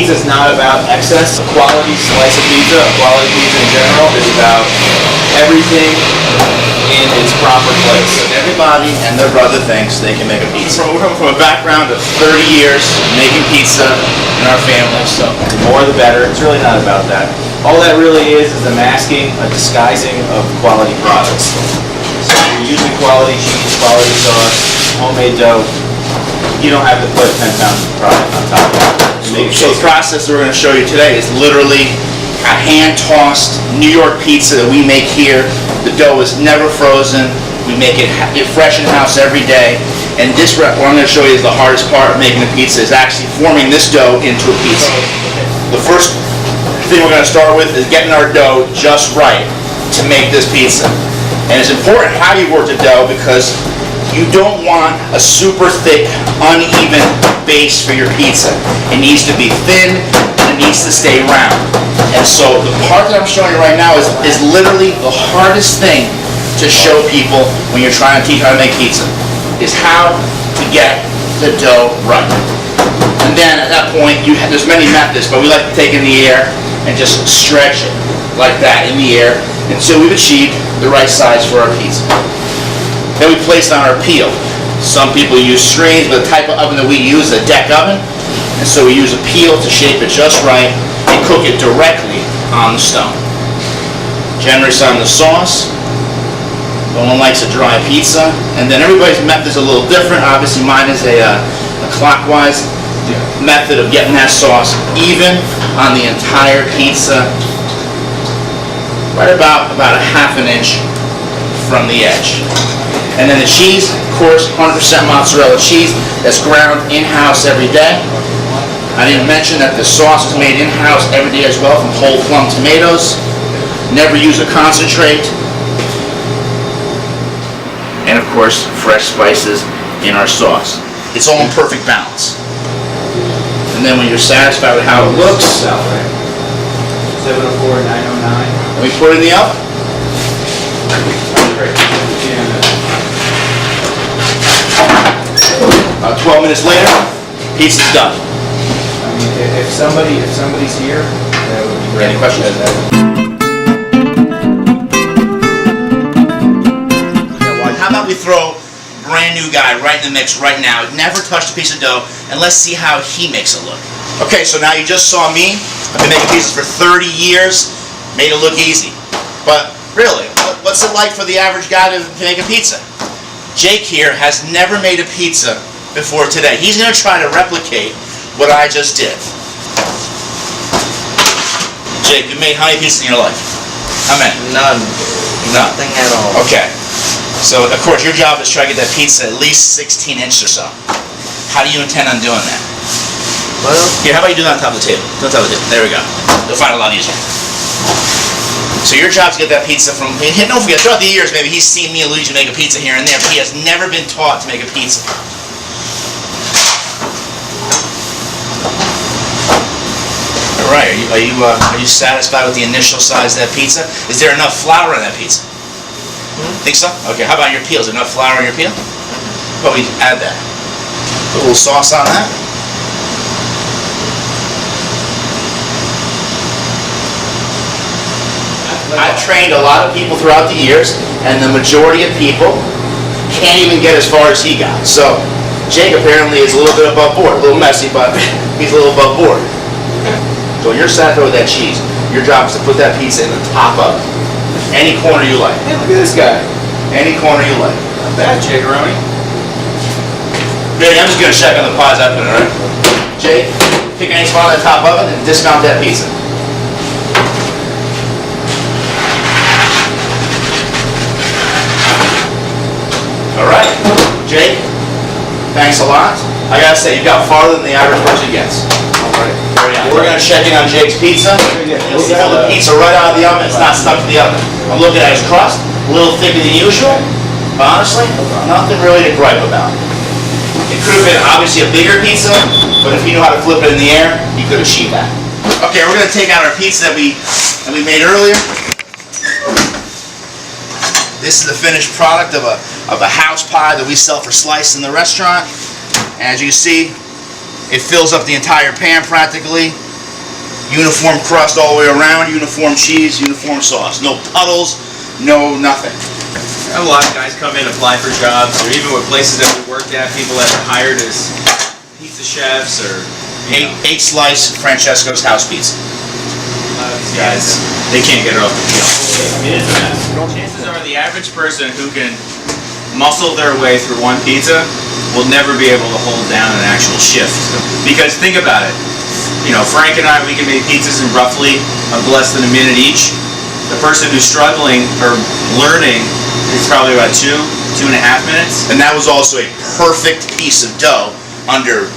pizza is not about excess. A quality slice of pizza, a quality pizza in general, is about everything in its proper place. Everybody and their brother thinks they can make a pizza. We're coming from a background of 30 years making pizza in our family, so The more the better. It's really not about that. All that really is the masking, a disguising of quality products. So if you're using quality cheese, quality sauce, homemade dough, you don't have to put 10 pounds of product on top of it. So the process that we're going to show you today is literally a hand-tossed New York pizza that we make here. The dough is never frozen. We make it fresh in-house every day. And this, what I'm going to show you is the hardest part of making a pizza, is actually forming this dough into a pizza. The first thing we're going to start with is getting our dough just right to make this pizza. And it's important how you work the dough, because you don't want a super thick, uneven base for your pizza. It needs to be thin, and it needs to stay round. And so the part that I'm showing you right now is literally the hardest thing to show people when you're trying to teach how to make pizza, is how to get the dough right. And then at that point, there's many methods, but we like to take it in the air and just stretch it like that in the air until we've achieved the right size for our pizza. Then we place it on our peel. Some people use screens, but the type of oven that we use is a deck oven. And so we use a peel to shape it just right and cook it directly on the stone. Generous on the sauce. No one likes a dry pizza. And then everybody's method is a little different. Obviously mine is a clockwise method of getting that sauce even on the entire pizza, right about a half an inch from the edge. And then the cheese, of course, 100% mozzarella cheese that's ground in-house every day. I didn't mention that the sauce is made in-house every day as well from whole plum tomatoes. Never use a concentrate. And of course, fresh spices in our sauce. It's all in perfect balance. And then when you're satisfied with how it looks, 704-909. and we put it in the oven. About 12 minutes later, pizza's done. I mean, if somebody's here, that would be great. Any questions? How about we throw brand new guy right in the mix right now? Never touched a piece of dough, and let's see how he makes it look. Okay, so now you just saw me. I've been making pizzas for 30 years. Made it look easy. But really, what's it like for the average guy to make a pizza? Jake here has never made a pizza before today. He's going to try to replicate what I just did. Jake, you made how many pizzas in your life? How many? None. None. Nothing at all. Okay. So, of course, your job is to try to get that pizza at least 16 inches or so. How do you intend on doing that? Well, Here, how about you do that on top of the table? Do it on top of the table. There we go. You'll find it a lot easier. So your job is to get that pizza from... Don't forget, throughout the years, maybe he's seen me and Luigi make a pizza here and there, but he has never been taught to make a pizza. All right, are you satisfied with the initial size of that pizza? Is there enough flour in that pizza? Think so? Okay, how about your peel? Is there enough flour in your peel? Well, we add that. Put a little sauce on that. I've trained a lot of people throughout the years, and the majority of people can't even get as far as he got. So, Jake apparently is a little bit above board. A little messy, but he's a little above board. So when you're satisfied with that cheese, your job is to put that pizza in the top of it. Any corner you like. Hey, look at this guy. Any corner you like. Not bad, Jake-a-roni. Ready, I'm just going to check on the pies I put in, alright? Jake, pick any spot on the top of it and dismount that pizza. Alright, Jake, thanks a lot. I gotta say, you got farther than the average person gets. Alright, we're gonna check in on Jake's pizza. You'll see how the pizza right out of the oven, it's not stuck to the oven. I'm looking at his crust, a little thicker than usual, but honestly, nothing really to gripe about. It could have been obviously a bigger pizza, but if you knew how to flip it in the air, you could achieve that. Okay, we're gonna take out our pizza that we made earlier. This is the finished product of a house pie that we sell for slice in the restaurant. And as you can see, it fills up the entire pan practically. Uniform crust all the way around, uniform cheese, uniform sauce. No puddles, no nothing. I have a lot of guys come in, apply for jobs, or even with places that we worked at, people that are hired as pizza chefs or, you know, Eight slice Francesco's house pizza. these guys, they can't get it off the peel. It is a mess. Chances are the average person who can muscle their way through one pizza will never be able to hold down an actual shift. Because think about it, you know, Frank and I, we can make pizzas in roughly less than a minute each. The person who's struggling or learning is probably about 2.5 minutes. And that was also a perfect piece of dough under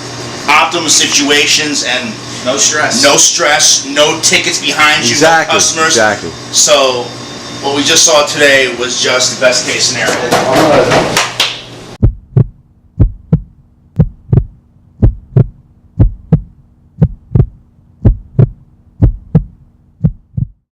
optimum situations and No stress. no stress, no tickets behind you, Exactly, no customers. exactly. So what we just saw today was just the best case scenario.